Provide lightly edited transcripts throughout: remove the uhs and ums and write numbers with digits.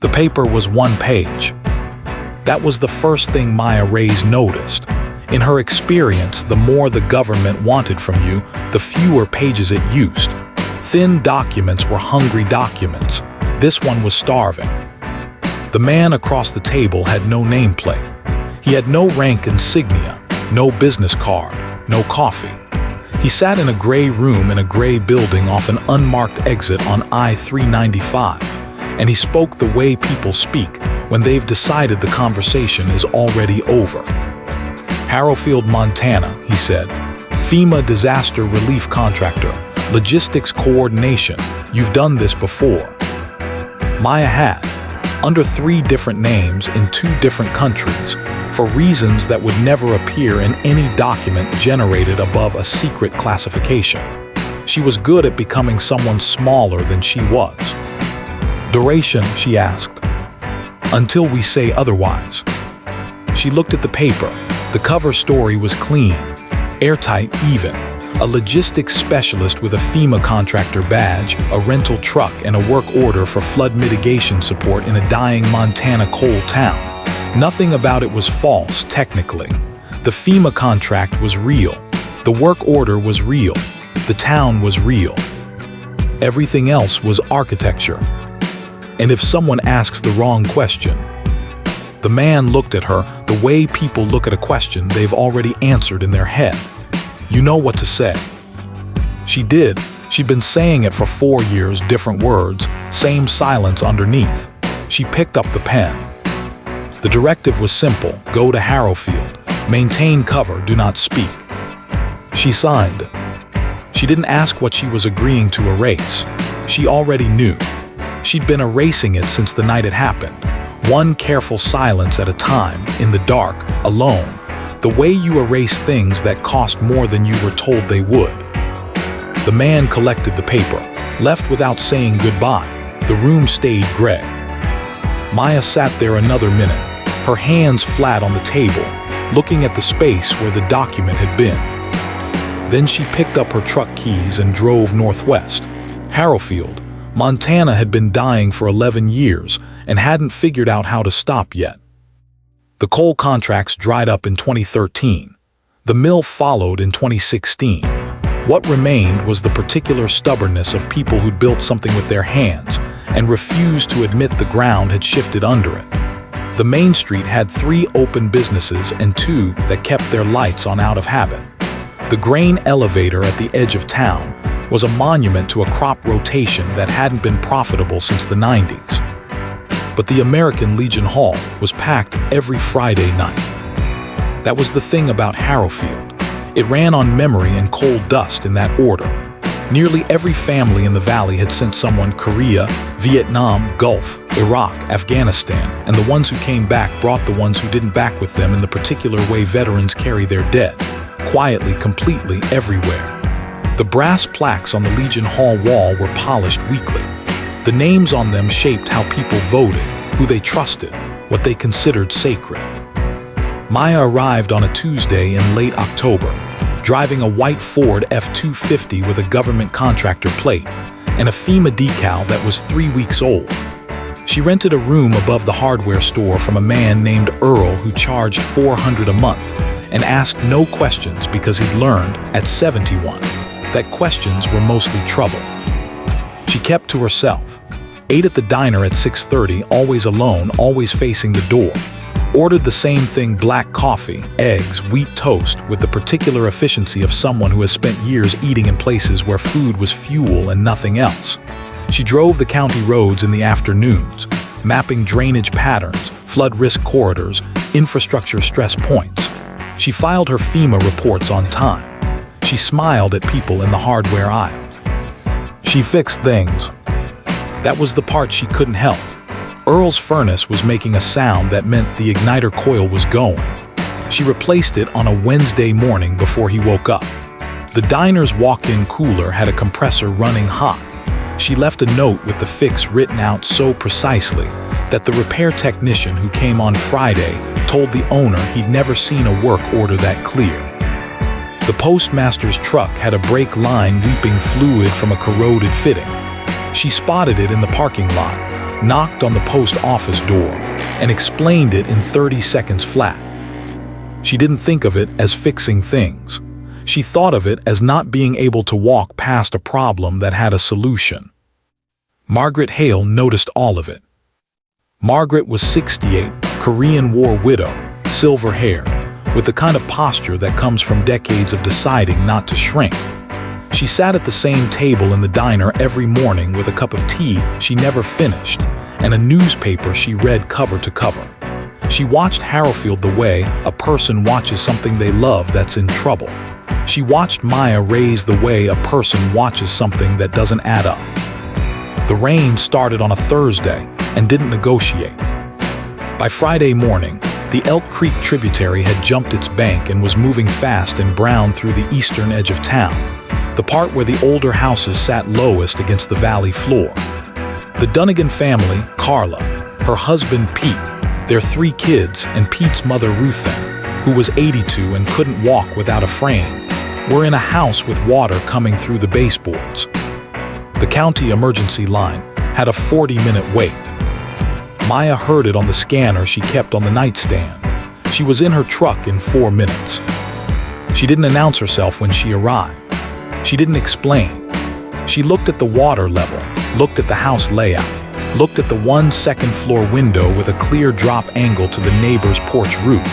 The paper was one page. That was the first thing Maya Reyes noticed. In her experience, the more the government wanted from you, the fewer pages it used. Thin documents were hungry documents. This one was starving. The man across the table had no nameplate. He had no rank insignia, no business card, no coffee. He sat in a gray room in a gray building off an unmarked exit on I-395, and he spoke the way people speak when they've decided the conversation is already over. Harrowfield, Montana, he said. FEMA disaster relief contractor, logistics coordination. You've done this before. Maya had, under 3 different names in 2 different countries, for reasons that would never appear in any document generated above a secret classification. She was good at becoming someone smaller than she was. Duration, she asked. Until we say otherwise. She looked at the paper. The cover story was clean, airtight even. A logistics specialist with a FEMA contractor badge, a rental truck, and a work order for flood mitigation support in a dying Montana coal town. Nothing about it was false, technically. The FEMA contract was real. The work order was real. The town was real. Everything else was architecture. And if someone asks the wrong question, the man looked at her the way people look at a question they've already answered in their head. You know what to say. She did. She'd been saying it for 4 years, different words, same silence underneath. She picked up the pen. The directive was simple: go to Harrowfield. Maintain cover, do not speak. She signed. She didn't ask what she was agreeing to erase. She already knew. She'd been erasing it since the night it happened. One careful silence at a time, in the dark, alone. The way you erase things that cost more than you were told they would. The man collected the paper, left without saying goodbye. The room stayed gray. Maya sat there another minute, her hands flat on the table, looking at the space where the document had been. Then she picked up her truck keys and drove northwest. Harrowfield, Montana had been dying for 11 years and hadn't figured out how to stop yet. The coal contracts dried up in 2013. The mill followed in 2016. What remained was the particular stubbornness of people who'd built something with their hands and refused to admit the ground had shifted under it. The main street had 3 open businesses and 2 that kept their lights on out of habit. The grain elevator at the edge of town was a monument to a crop rotation that hadn't been profitable since the 90s. But the American Legion Hall was packed every Friday night. That was the thing about Harrowfield. It ran on memory and coal dust in that order. Nearly every family in the valley had sent someone Korea, Vietnam, Gulf, Iraq, Afghanistan, and the ones who came back brought the ones who didn't back with them in the particular way veterans carry their dead, quietly, completely, everywhere. The brass plaques on the Legion Hall wall were polished weekly. The names on them shaped how people voted, who they trusted, what they considered sacred. Maya arrived on a Tuesday in late October, driving a white Ford F-250 with a government contractor plate and a FEMA decal that was 3 weeks old. She rented a room above the hardware store from a man named Earl who charged $400 a month and asked no questions because he'd learned, at 71, that questions were mostly trouble. She kept to herself, ate at the diner at 6:30, always alone, always facing the door, ordered the same thing: black coffee, eggs, wheat toast, with the particular efficiency of someone who has spent years eating in places where food was fuel and nothing else. She drove the county roads in the afternoons, mapping drainage patterns, flood risk corridors, infrastructure stress points. She filed her FEMA reports on time. She smiled at people in the hardware aisle. She fixed things. That was the part she couldn't help. Earl's furnace was making a sound that meant the igniter coil was going. She replaced it on a Wednesday morning before he woke up. The diner's walk-in cooler had a compressor running hot. She left a note with the fix written out so precisely that the repair technician who came on Friday told the owner he'd never seen a work order that clear. The postmaster's truck had a brake line weeping fluid from a corroded fitting. She spotted it in the parking lot, knocked on the post office door, and explained it in 30 seconds flat. She didn't think of it as fixing things. She thought of it as not being able to walk past a problem that had a solution. Margaret Hale noticed all of it. Margaret was 68, Korean War widow, silver-haired, with the kind of posture that comes from decades of deciding not to shrink. She sat at the same table in the diner every morning with a cup of tea she never finished and a newspaper she read cover to cover. She watched Harrowfield the way a person watches something they love that's in trouble. She watched Maya raise the way a person watches something that doesn't add up. The rain started on a Thursday and didn't negotiate. By Friday morning, the Elk Creek tributary had jumped its bank and was moving fast and brown through the eastern edge of town, the part where the older houses sat lowest against the valley floor. The Dunnigan family, Carla, her husband Pete, their 3 kids, and Pete's mother Ruthann, who was 82 and couldn't walk without a frame, were in a house with water coming through the baseboards. The county emergency line had a 40-minute wait. Maya heard it on the scanner she kept on the nightstand. She was in her truck in 4 minutes. She didn't announce herself when she arrived. She didn't explain. She looked at the water level, looked at the house layout, looked at the 1 second-floor window with a clear drop angle to the neighbor's porch roof,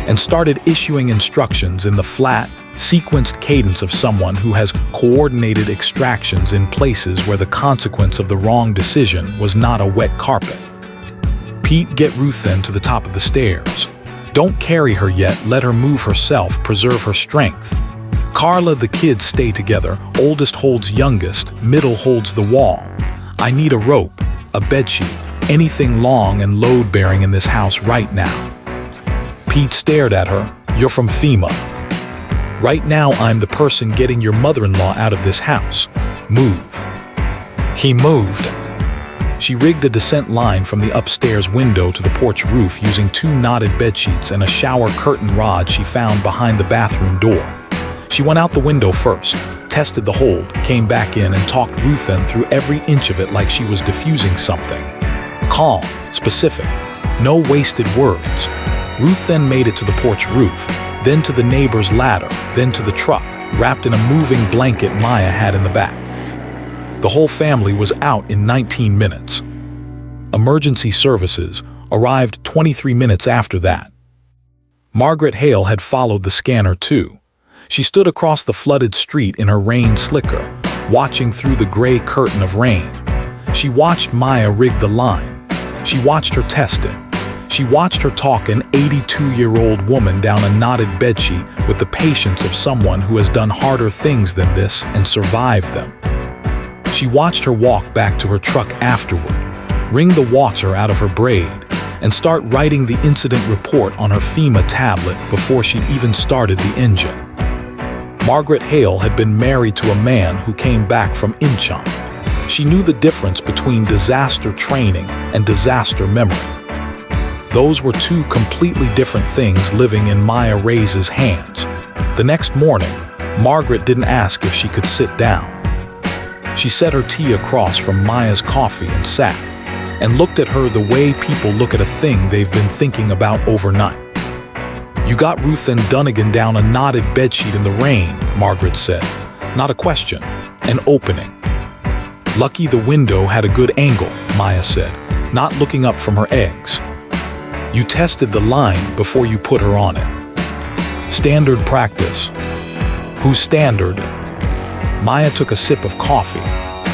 and started issuing instructions in the flat, sequenced cadence of someone who has coordinated extractions in places where the consequence of the wrong decision was not a wet carpet. Pete, get Ruthann to the top of the stairs. Don't carry her yet, let her move herself, preserve her strength. Carla, the kids stay together, oldest holds youngest, middle holds the wall. I need a rope, a bedsheet, anything long and load-bearing in this house right now. Pete stared at her. You're from FEMA. Right now I'm the person getting your mother-in-law out of this house. Move. He moved. She rigged a descent line from the upstairs window to the porch roof using 2 knotted bedsheets and a shower curtain rod she found behind the bathroom door. She went out the window first, tested the hold, came back in and talked Ruthann through every inch of it like she was diffusing something. Calm, specific, no wasted words. Ruthann made it to the porch roof, then to the neighbor's ladder, then to the truck, wrapped in a moving blanket Maya had in the back. The whole family was out in 19 minutes. Emergency services arrived 23 minutes after that. Margaret Hale had followed the scanner too. She stood across the flooded street in her rain slicker, watching through the gray curtain of rain. She watched Maya rig the line. She watched her test it. She watched her talk an 82-year-old woman down a knotted bedsheet with the patience of someone who has done harder things than this and survived them. She watched her walk back to her truck afterward, wring the water out of her braid, and start writing the incident report on her FEMA tablet before she'd even started the engine. Margaret Hale had been married to a man who came back from Incheon. She knew the difference between disaster training and disaster memory. Those were 2 completely different things living in Maya Reyes's hands. The next morning, Margaret didn't ask if she could sit down. She set her tea across from Maya's coffee and sat, and looked at her the way people look at a thing they've been thinking about overnight. You got Ruthann Dunnigan down a knotted bedsheet in the rain, Margaret said. Not a question, an opening. Lucky the window had a good angle, Maya said, not looking up from her eggs. You tested the line before you put her on it. Standard practice. Who's standard? Maya took a sip of coffee.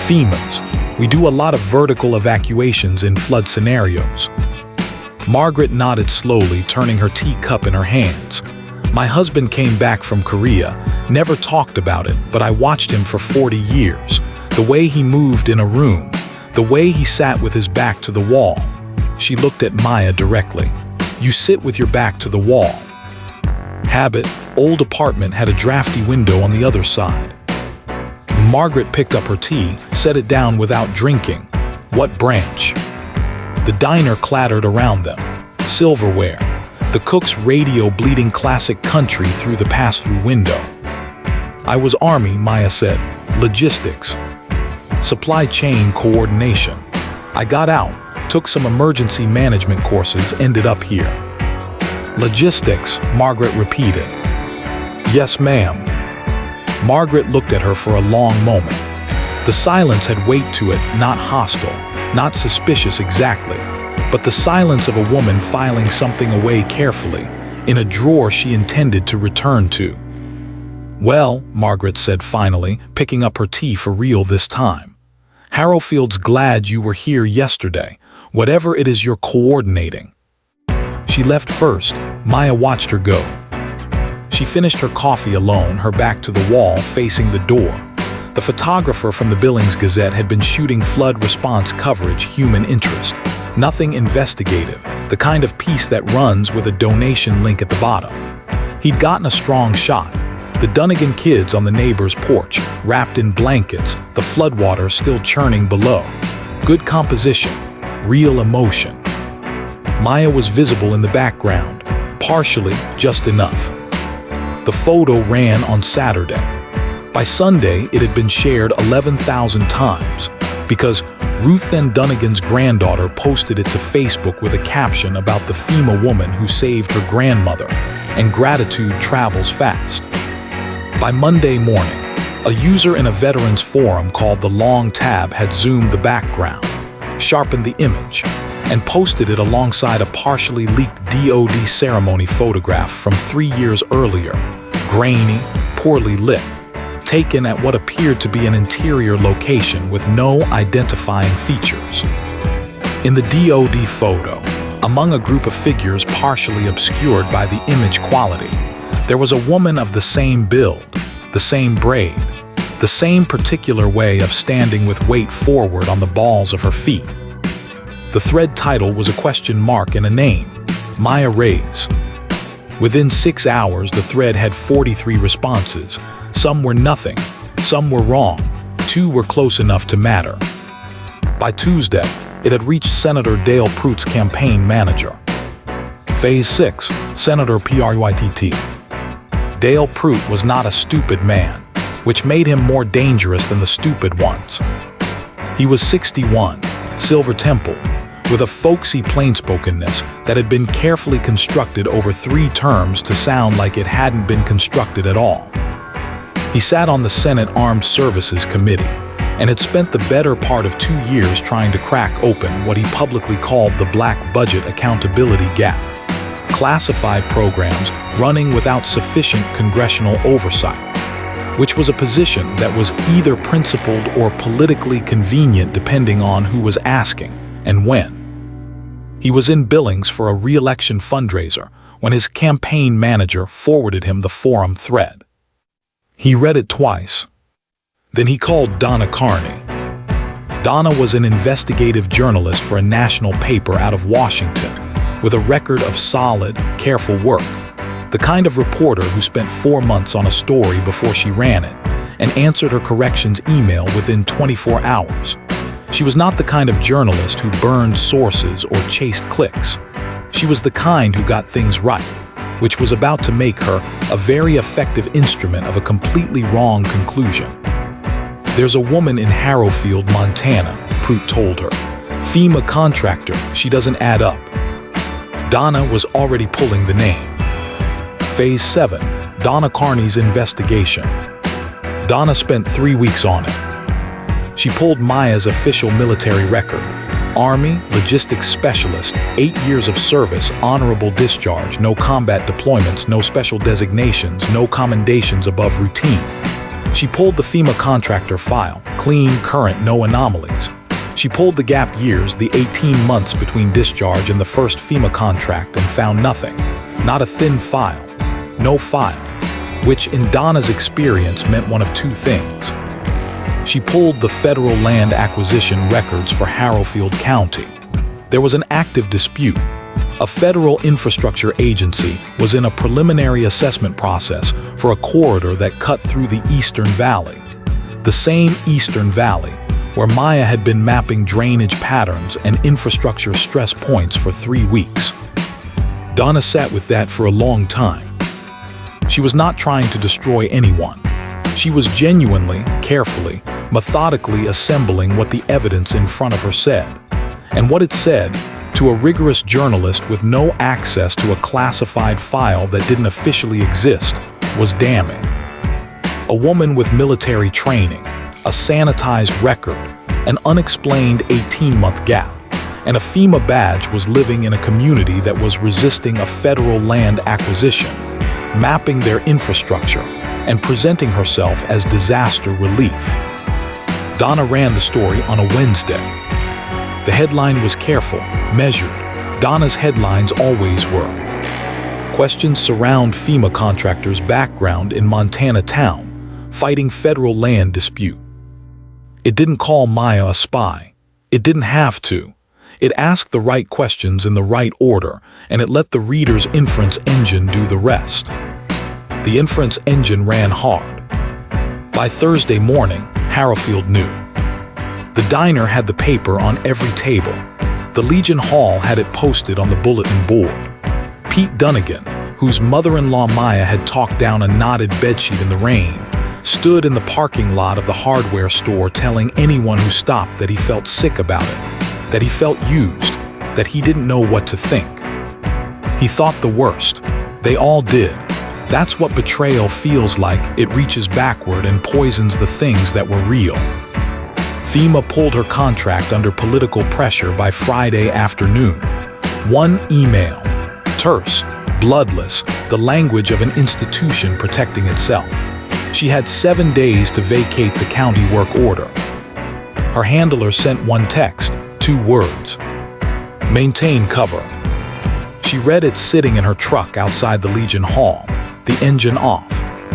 FEMA's. We do a lot of vertical evacuations in flood scenarios. Margaret nodded slowly, turning her teacup in her hands. My husband came back from Korea, never talked about it, but I watched him for 40 years. The way he moved in a room, the way he sat with his back to the wall. She looked at Maya directly. You sit with your back to the wall. Habit, old apartment had a drafty window on the other side. Margaret picked up her tea, set it down without drinking. What branch? The diner clattered around them. Silverware. The cook's radio bleeding classic country through the pass-through window. I was Army, Maya said. Logistics. Supply chain coordination. I got out, Took some emergency management courses, ended up here. Logistics, Margaret repeated. Yes, ma'am. Margaret looked at her for a long moment. The silence had weight to it, not hostile, not suspicious exactly, but the silence of a woman filing something away carefully, in a drawer she intended to return to. Well, Margaret said finally, picking up her tea for real this time. Harrowfield's glad you were here yesterday, whatever it is you're coordinating. She left first. Maya watched her go. She finished her coffee alone, her back to the wall, facing the door. The photographer from the Billings Gazette had been shooting flood response coverage, human interest. Nothing investigative, the kind of piece that runs with a donation link at the bottom. He'd gotten a strong shot. The Dunnigan kids on the neighbor's porch, wrapped in blankets, the floodwater still churning below. Good composition, real emotion. Maya was visible in the background, partially, just enough. The photo ran on Saturday. By Sunday, it had been shared 11,000 times, because Ruth N. Dunnigan's granddaughter posted it to Facebook with a caption about the FEMA woman who saved her grandmother, and gratitude travels fast. By Monday morning, a user in a veterans forum called The Long Tab had zoomed the background, sharpened the image, and posted it alongside a partially leaked DOD ceremony photograph from 3 years earlier, grainy, poorly lit, taken at what appeared to be an interior location with no identifying features. In the DOD photo, among a group of figures partially obscured by the image quality, there was a woman of the same build, the same braid, the same particular way of standing with weight forward on the balls of her feet. The thread title was a question mark and a name, Maya Reyes. Within 6 hours, the thread had 43 responses. Some were nothing, some were wrong, 2 were close enough to matter. By Tuesday, it had reached Senator Dale Pruitt's campaign manager. Phase 6, Senator Pruitt. Dale Pruitt was not a stupid man, which made him more dangerous than the stupid ones. He was 61, Silver Temple, with a folksy plainspokenness that had been carefully constructed over 3 terms to sound like it hadn't been constructed at all. He sat on the Senate Armed Services Committee and had spent the better part of 2 years trying to crack open what he publicly called the Black Budget Accountability Gap. Classified programs running without sufficient congressional oversight, which was a position that was either principled or politically convenient depending on who was asking and when. He was in Billings for a re-election fundraiser when his campaign manager forwarded him the forum thread. He read it twice. Then he called Donna Carney. Donna was an investigative journalist for a national paper out of Washington, with a record of solid, careful work, the kind of reporter who spent 4 months on a story before she ran it and answered her corrections email within 24 hours. She was not the kind of journalist who burned sources or chased clicks. She was the kind who got things right, which was about to make her a very effective instrument of a completely wrong conclusion. There's a woman in Harrowfield, Montana, Pruitt told her. FEMA contractor, she doesn't add up. Donna was already pulling the name. Phase 7, Donna Carney's investigation. Donna spent 3 weeks on it. She pulled Maya's official military record. Army, logistics specialist, 8 years of service, honorable discharge, no combat deployments, no special designations, no commendations above routine. She pulled the FEMA contractor file, clean, current, no anomalies. She pulled the gap years, the 18 months between discharge and the first FEMA contract, and found nothing. Not a thin file. No file. Which, in Donna's experience, meant one of 2 things. She pulled the federal land acquisition records for Harrowfield County. There was an active dispute. A federal infrastructure agency was in a preliminary assessment process for a corridor that cut through the Eastern Valley. The same Eastern Valley where Maya had been mapping drainage patterns and infrastructure stress points for 3 weeks. Donna sat with that for a long time. She was not trying to destroy anyone. She was genuinely, carefully, methodically assembling what the evidence in front of her said. And what it said, to a rigorous journalist with no access to a classified file that didn't officially exist, was damning. A woman with military training, a sanitized record, an unexplained 18-month gap, and a FEMA badge was living in a community that was resisting a federal land acquisition, mapping their infrastructure, and presenting herself as disaster relief. Donna ran the story on a Wednesday. The headline was careful, measured. Donna's headlines always were. Questions surround FEMA contractors' background in Montana town, fighting federal land dispute. It didn't call Maya a spy. It didn't have to. It asked the right questions in the right order, and it let the reader's inference engine do the rest. The inference engine ran hard. By Thursday morning, Harrowfield knew. The diner had the paper on every table. The Legion Hall had it posted on the bulletin board. Pete Dunnigan, whose mother-in-law Maya had talked down a knotted bedsheet in the rain, stood in the parking lot of the hardware store telling anyone who stopped that he felt sick about it, that he felt used, that he didn't know what to think. He thought the worst. They all did. That's what betrayal feels like. It reaches backward and poisons the things that were real. FEMA pulled her contract under political pressure by Friday afternoon. One email, terse, bloodless, the language of an institution protecting itself. She had 7 days to vacate the county work order. Her handler sent one text, 2 words. Maintain cover. She read it sitting in her truck outside the Legion Hall, the engine off,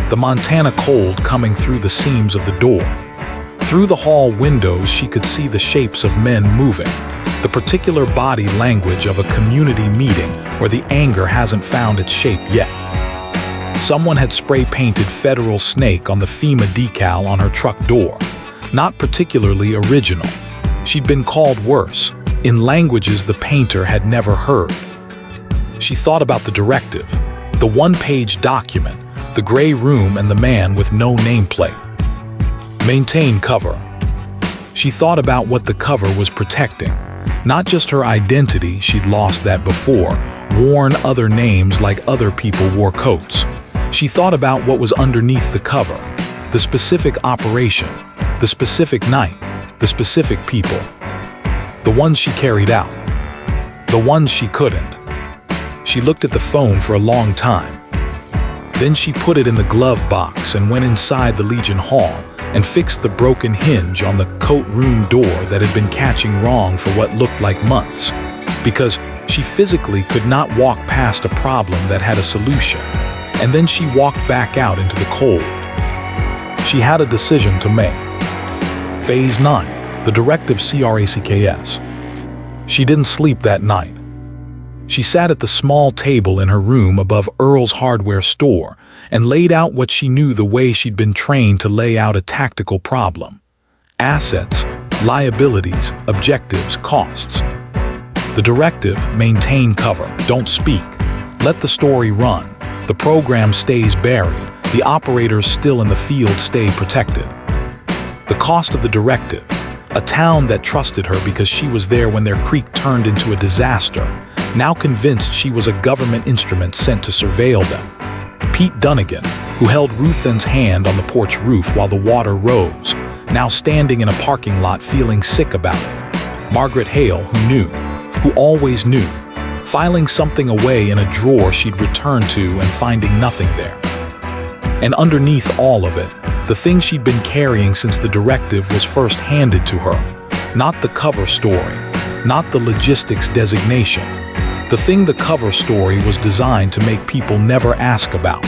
the Montana cold coming through the seams of the door. Through the hall windows, she could see the shapes of men moving, the particular body language of a community meeting where the anger hasn't found its shape yet. Someone had spray-painted Federal Snake on the FEMA decal on her truck door. Not particularly original. She'd been called worse, in languages the painter had never heard. She thought about the directive, the one-page document, the gray room and the man with no nameplate. Maintain cover. She thought about what the cover was protecting. Not just her identity, she'd lost that before, worn other names like other people wore coats. She thought about what was underneath the cover, the specific operation, the specific night, the specific people. The ones she carried out, the ones she couldn't. She looked at the phone for a long time. Then she put it in the glove box and went inside the Legion Hall and fixed the broken hinge on the coat room door that had been catching wrong for what looked like months, because she physically could not walk past a problem that had a solution, and then she walked back out into the cold. She had a decision to make. Phase 9, the directive CRACKS. She didn't sleep that night. She sat at the small table in her room above Earl's hardware store and laid out what she knew the way she'd been trained to lay out a tactical problem. Assets, liabilities, objectives, costs. The directive, maintain cover, don't speak. Let the story run. The program stays buried. The operators still in the field stay protected. The cost of the directive, a town that trusted her because she was there when their creek turned into a disaster, now convinced she was a government instrument sent to surveil them. Pete Dunnigan, who held Ruthan's hand on the porch roof while the water rose, now standing in a parking lot feeling sick about it. Margaret Hale, who knew, who always knew, filing something away in a drawer she'd return to and finding nothing there. And underneath all of it, the thing she'd been carrying since the directive was first handed to her. Not the cover story, not the logistics designation. The thing the cover story was designed to make people never ask about.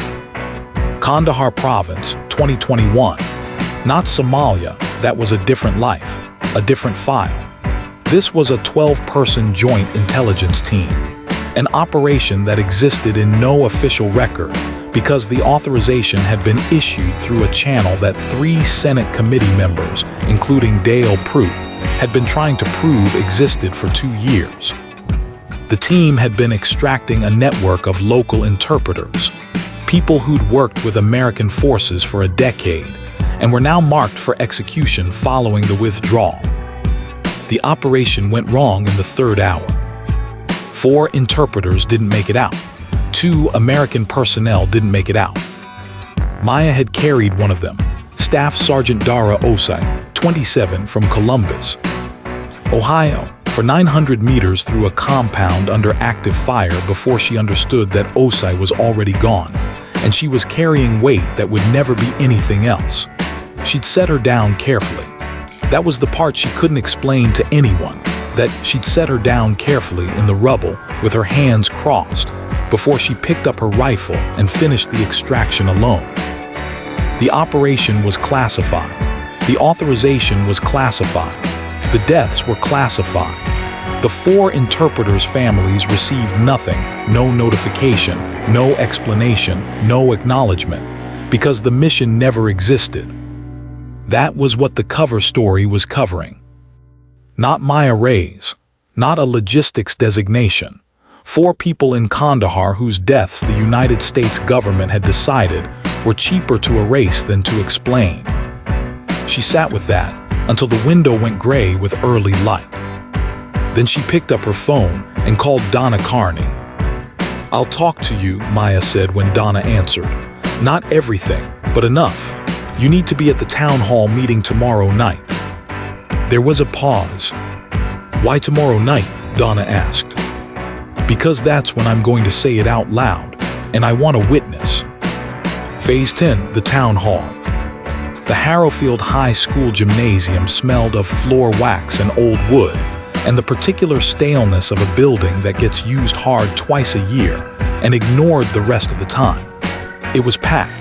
Kandahar Province, 2021. Not Somalia, that was a different life, a different file. This was a 12-person joint intelligence team, an operation that existed in no official record because the authorization had been issued through a channel that 3 Senate committee members, including Dale Pruitt, had been trying to prove existed for 2 years. The team had been extracting a network of local interpreters, people who'd worked with American forces for a decade and were now marked for execution following the withdrawal. The operation went wrong in the third hour. 4 interpreters didn't make it out. 2 American personnel didn't make it out. Maya had carried one of them, Staff Sergeant Dara Osei, 27, from Columbus, Ohio, for 900 meters through a compound under active fire before she understood that Osei was already gone, and she was carrying weight that would never be anything else. She'd set her down carefully. That was the part she couldn't explain to anyone, that she'd set her down carefully in the rubble with her hands crossed before she picked up her rifle and finished the extraction alone. The operation was classified. The authorization was classified. The deaths were classified. The 4 interpreters' families received nothing, no notification, no explanation, no acknowledgement, because the mission never existed. That was what the cover story was covering. Not Maya Reyes, not a logistics designation. 4 people in Kandahar whose deaths the United States government had decided were cheaper to erase than to explain. She sat with that until the window went gray with early light. Then she picked up her phone and called Donna Carney. "I'll talk to you," Maya said when Donna answered. "Not everything, but enough. You need to be at the town hall meeting tomorrow night." There was a pause. "Why tomorrow night?" Donna asked. "Because that's when I'm going to say it out loud, and I want a witness." Phase 10, the town hall. The Harrowfield High School gymnasium smelled of floor wax and old wood, and the particular staleness of a building that gets used hard twice a year and ignored the rest of the time. It was packed.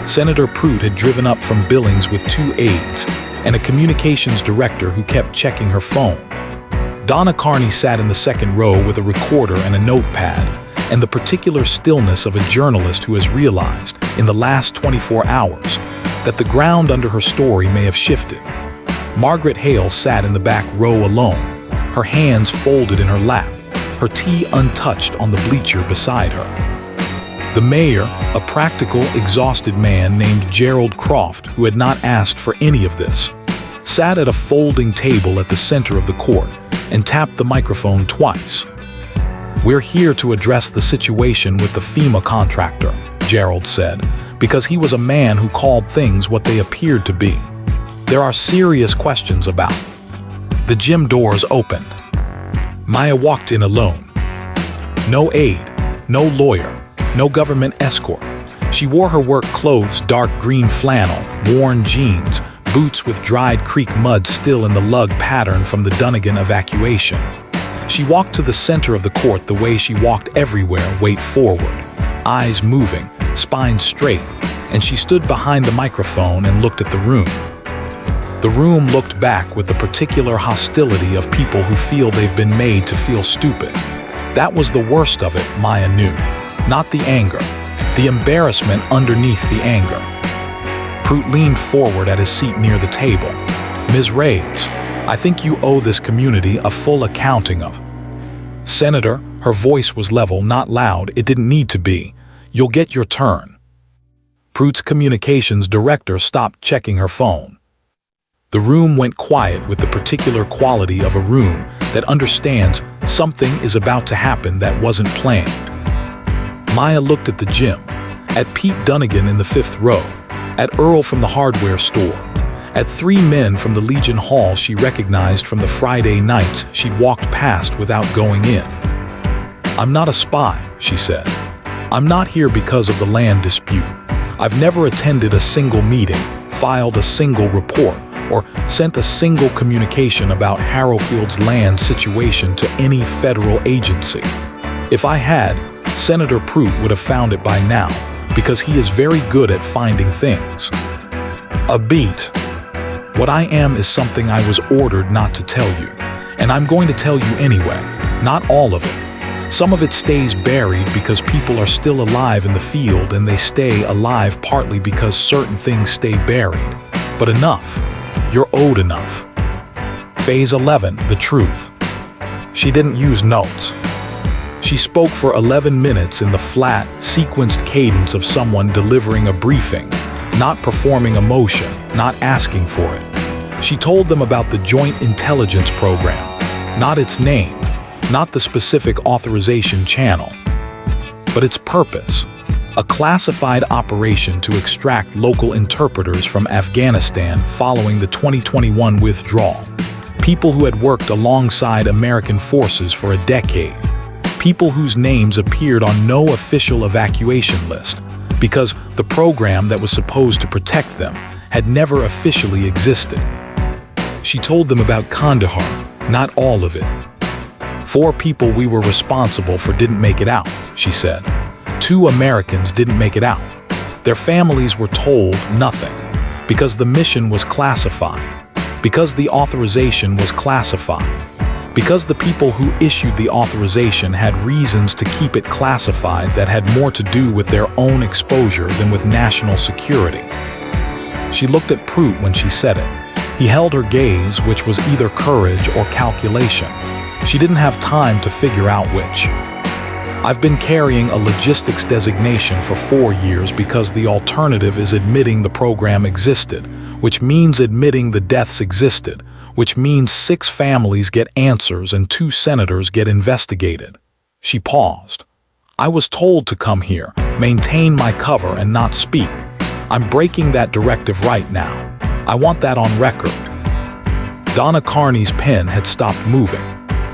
Senator Prout had driven up from Billings with 2 aides and a communications director who kept checking her phone. Donna Carney sat in the second row with a recorder and a notepad, and the particular stillness of a journalist who has realized, in the last 24 hours, that the ground under her story may have shifted. Margaret Hale sat in the back row alone, her hands folded in her lap, her tea untouched on the bleacher beside her. The mayor, a practical, exhausted man named Gerald Croft, who had not asked for any of this, sat at a folding table at the center of the court and tapped the microphone twice. "We're here to address the situation with the FEMA contractor," Gerald said, because he was a man who called things what they appeared to be. "There are serious questions about." The gym doors opened. Maya walked in alone. No aide, no lawyer, no government escort. She wore her work clothes, dark green flannel, worn jeans, boots with dried creek mud still in the lug pattern from the Dunnigan evacuation. She walked to the center of the court the way she walked everywhere, weight forward, eyes moving, spine straight, and she stood behind the microphone and looked at the room. The room looked back with the particular hostility of people who feel they've been made to feel stupid. That was the worst of it, Maya knew. Not the anger, the embarrassment underneath the anger. Prout leaned forward at his seat near the table. "Ms. Reyes, I think you owe this community a full accounting of." "Senator," her voice was level, not loud, it didn't need to be. "You'll get your turn." Prout's communications director stopped checking her phone. The room went quiet with the particular quality of a room that understands something is about to happen that wasn't planned. Maya looked at the gym, at Pete Dunnigan in the 5th row, at Earl from the hardware store, at 3 men from the Legion Hall she recognized from the Friday nights she'd walked past without going in. "I'm not a spy," she said. "I'm not here because of the land dispute. I've never attended a single meeting, filed a single report, or sent a single communication about Harrowfield's land situation to any federal agency. If I had, Senator Prout would have found it by now, because he is very good at finding things. A beat. What I am is something I was ordered not to tell you, and I'm going to tell you anyway, not all of it. Some of it stays buried because people are still alive in the field, and they stay alive partly because certain things stay buried. But enough. You're owed enough." Phase 11, the truth. She didn't use notes. She spoke for 11 minutes in the flat, sequenced cadence of someone delivering a briefing, not performing a motion, not asking for it. She told them about the Joint Intelligence Program, not its name, not the specific authorization channel, but its purpose, a classified operation to extract local interpreters from Afghanistan following the 2021 withdrawal, people who had worked alongside American forces for a decade, people whose names appeared on no official evacuation list, because the program that was supposed to protect them had never officially existed. She told them about Kandahar, not all of it. 4 people we were responsible for didn't make it out, she said. 2 Americans didn't make it out. Their families were told nothing, because the mission was classified, because the authorization was classified, because the people who issued the authorization had reasons to keep it classified that had more to do with their own exposure than with national security. She looked at Prout when she said it. He held her gaze, which was either courage or calculation. She didn't have time to figure out which. I've been carrying a logistics designation for 4 years because the alternative is admitting the program existed, which means admitting the deaths existed, which means 6 families get answers and 2 senators get investigated. She paused. I was told to come here, maintain my cover and not speak. I'm breaking that directive right now. I want that on record. Donna Carney's pen had stopped moving.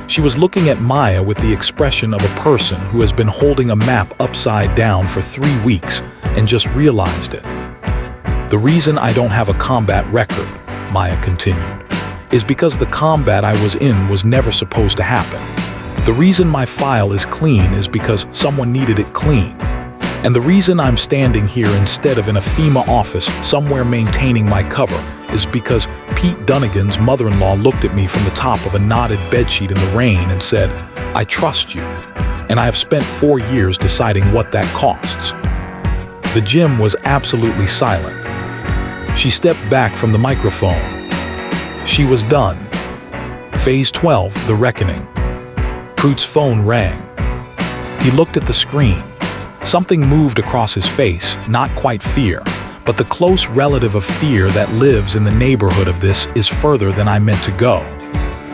She was looking at Maya with the expression of a person who has been holding a map upside down for 3 weeks and just realized it. The reason I don't have a combat record, Maya continued, is because the combat I was in was never supposed to happen. The reason my file is clean is because someone needed it clean. And the reason I'm standing here instead of in a FEMA office somewhere maintaining my cover is because Pete Dunnigan's mother-in-law looked at me from the top of a knotted bedsheet in the rain and said, I trust you, and I have spent 4 years deciding what that costs. The gym was absolutely silent. She stepped back from the microphone. She was done. Phase 12, the reckoning. Prout's phone rang. He looked at the screen. Something moved across his face, not quite fear, but the close relative of fear that lives in the neighborhood of this is further than I meant to go.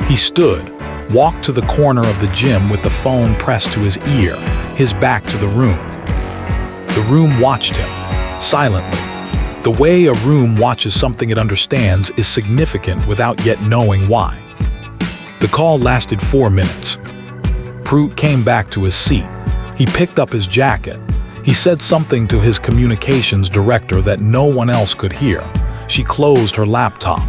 He stood, walked to the corner of the gym with the phone pressed to his ear, his back to the room. The room watched him, silently. The way a room watches something it understands is significant without yet knowing why. The call lasted 4 minutes. Prout came back to his seat. He picked up his jacket. He said something to his communications director that no one else could hear. She closed her laptop.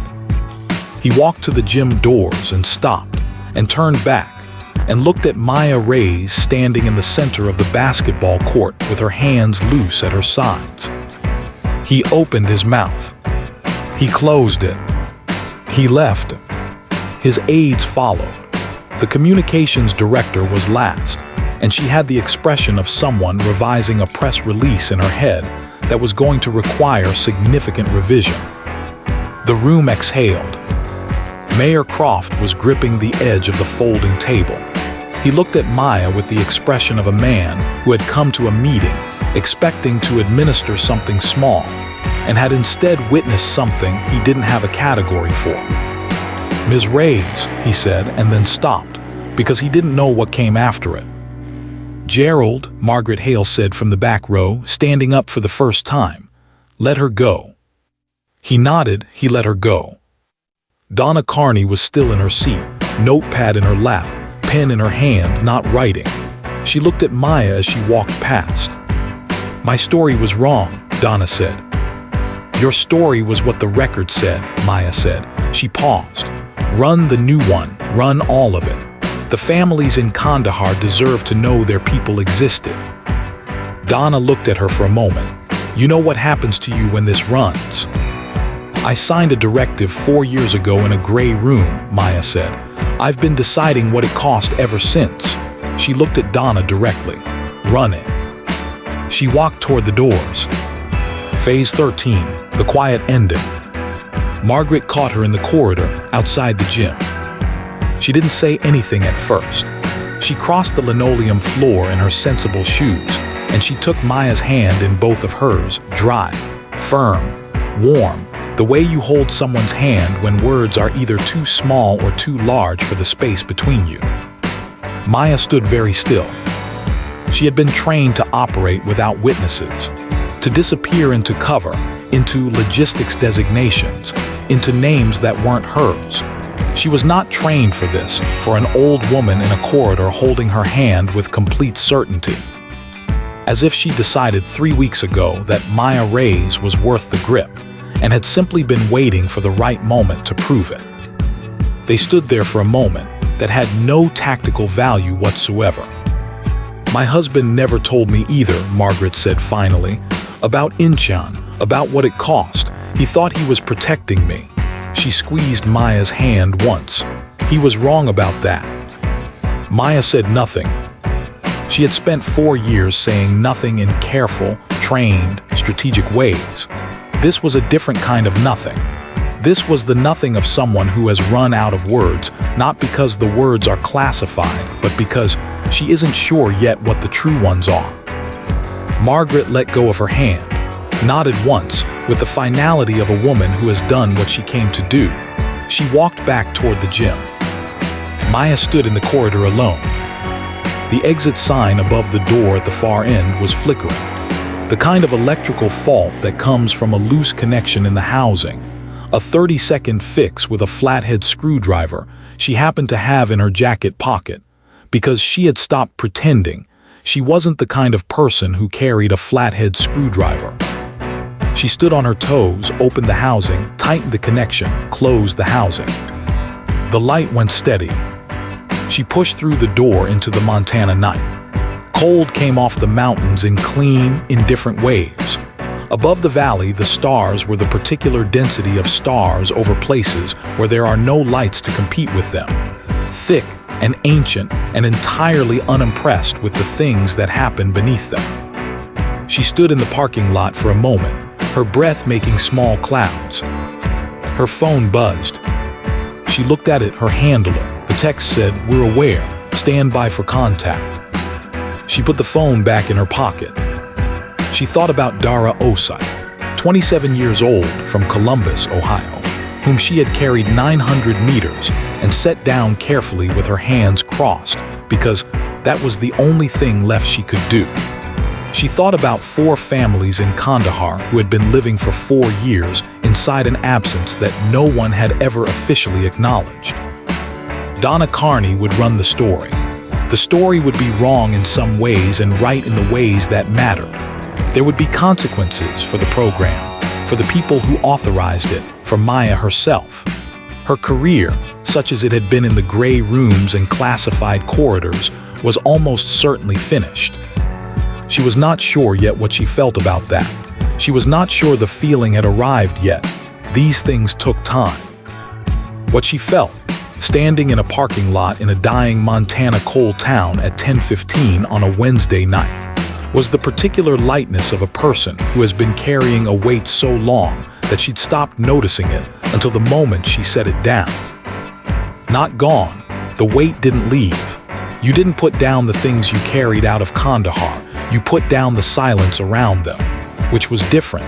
He walked to the gym doors and stopped, and turned back, and looked at Maya Reyes standing in the center of the basketball court with her hands loose at her sides. He opened his mouth. He closed it. He left. His aides followed. The communications director was last, and she had the expression of someone revising a press release in her head that was going to require significant revision. The room exhaled. Mayor Croft was gripping the edge of the folding table. He looked at Maya with the expression of a man who had come to a meeting expecting to administer something small and had instead witnessed something he didn't have a category for. Ms. Reyes, he said, and then stopped because he didn't know what came after it. Gerald, Margaret Hale said from the back row, standing up for the first time. Let her go. He nodded, he let her go. Donna Carney was still in her seat, notepad in her lap, pen in her hand, not writing. She looked at Maya as she walked past. My story was wrong, Donna said. Your story was what the record said, Maya said. She paused. Run the new one, run all of it. The families in Kandahar deserve to know their people existed. Donna looked at her for a moment. You know what happens to you when this runs? I signed a directive 4 years ago in a gray room, Maya said. I've been deciding what it cost ever since. She looked at Donna directly. Run it. She walked toward the doors. Phase 13, the quiet ended. Margaret caught her in the corridor outside the gym. She didn't say anything at first. She crossed the linoleum floor in her sensible shoes, and she took Maya's hand in both of hers, dry, firm, warm, The way you hold someone's hand when words are either too small or too large for the space between you. Maya stood very still. She had been trained to operate without witnesses, to disappear into cover, into logistics designations, into names that weren't hers. She was not trained for this, for an old woman in a corridor holding her hand with complete certainty. As if she decided 3 weeks ago that Maya Reyes was worth the grip, and had simply been waiting for the right moment to prove it. They stood there for a moment that had no tactical value whatsoever. "My husband never told me either," Margaret said finally, "about Incheon, about what it cost. He thought he was protecting me." She squeezed Maya's hand once. "He was wrong about that." Maya said nothing. She had spent 4 years saying nothing in careful, trained, strategic ways. This was a different kind of nothing. This was the nothing of someone who has run out of words, not because the words are classified, but because she isn't sure yet what the true ones are. Margaret let go of her hand, nodded once, with the finality of a woman who has done what she came to do. She walked back toward the gym. Maya stood in the corridor alone. The exit sign above the door at the far end was flickering, the kind of electrical fault that comes from a loose connection in the housing, a 30-second fix with a flathead screwdriver she happened to have in her jacket pocket, because she had stopped pretending. She wasn't the kind of person who carried a flathead screwdriver. She stood on her toes, opened the housing, tightened the connection, closed the housing. The light went steady. She pushed through the door into the Montana night. Cold came off the mountains in clean, indifferent waves. Above the valley, the stars were the particular density of stars over places where there are no lights to compete with them. Thick and ancient and entirely unimpressed with the things that happen beneath them. She stood in the parking lot for a moment, her breath making small clouds. Her phone buzzed. She looked at it, her handler. The text said, "We're aware. Stand by for contact." She put the phone back in her pocket. She thought about Dara Osai, 27 years old, from Columbus, Ohio, whom she had carried 900 meters and set down carefully with her hands crossed, because that was the only thing left she could do. She thought about 4 families in Kandahar who had been living for 4 years inside an absence that no one had ever officially acknowledged. Donna Carney would run the story. The story would be wrong in some ways and right in the ways that mattered. There would be consequences for the program, for the people who authorized it, for Maya herself. Her career, such as it had been in the gray rooms and classified corridors, was almost certainly finished. She was not sure yet what she felt about that. She was not sure the feeling had arrived yet. These things took time. What she felt, standing in a parking lot in a dying Montana coal town at 10:15 on a Wednesday night, was the particular lightness of a person who has been carrying a weight so long that she'd stopped noticing it until the moment she set it down. Not gone. The weight didn't leave. You didn't put down the things you carried out of Kandahar. You put down the silence around them, which was different.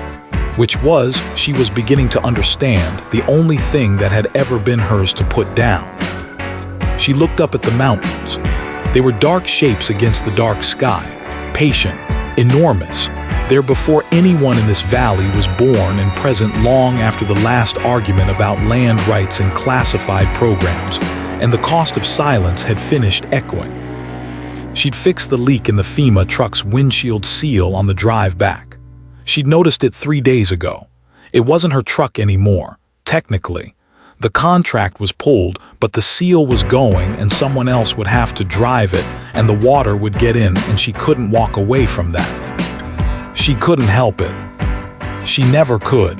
Which was, she was beginning to understand, the only thing that had ever been hers to put down. She looked up at the mountains. They were dark shapes against the dark sky, patient, enormous. There before anyone in this valley was born and present long after the last argument about land rights and classified programs, and the cost of silence had finished echoing. She'd fixed the leak in the FEMA truck's windshield seal on the drive back. She'd noticed it 3 days ago. It wasn't her truck anymore, technically. The contract was pulled, but the seal was going and someone else would have to drive it and the water would get in and she couldn't walk away from that. She couldn't help it. She never could.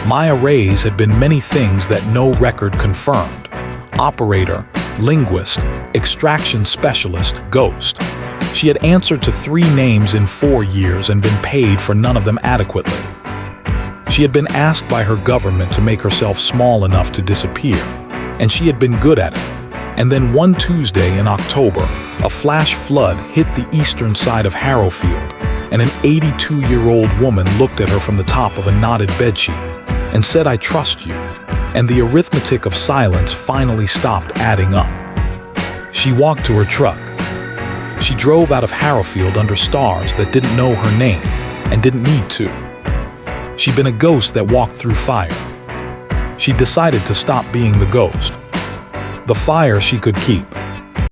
Maya Reyes had been many things that no record confirmed. Operator, linguist, extraction specialist, ghost. She had answered to 3 names in 4 years and been paid for none of them adequately. She had been asked by her government to make herself small enough to disappear, and she had been good at it. And then one Tuesday in October, a flash flood hit the eastern side of Harrowfield, and an 82-year-old woman looked at her from the top of a knotted bedsheet. and said, "I trust you," and the arithmetic of silence finally stopped adding up. She walked to her truck. She drove out of Harrowfield under stars that didn't know her name and didn't need to. She'd been a ghost that walked through fire. She decided to stop being the ghost. The fire she could keep.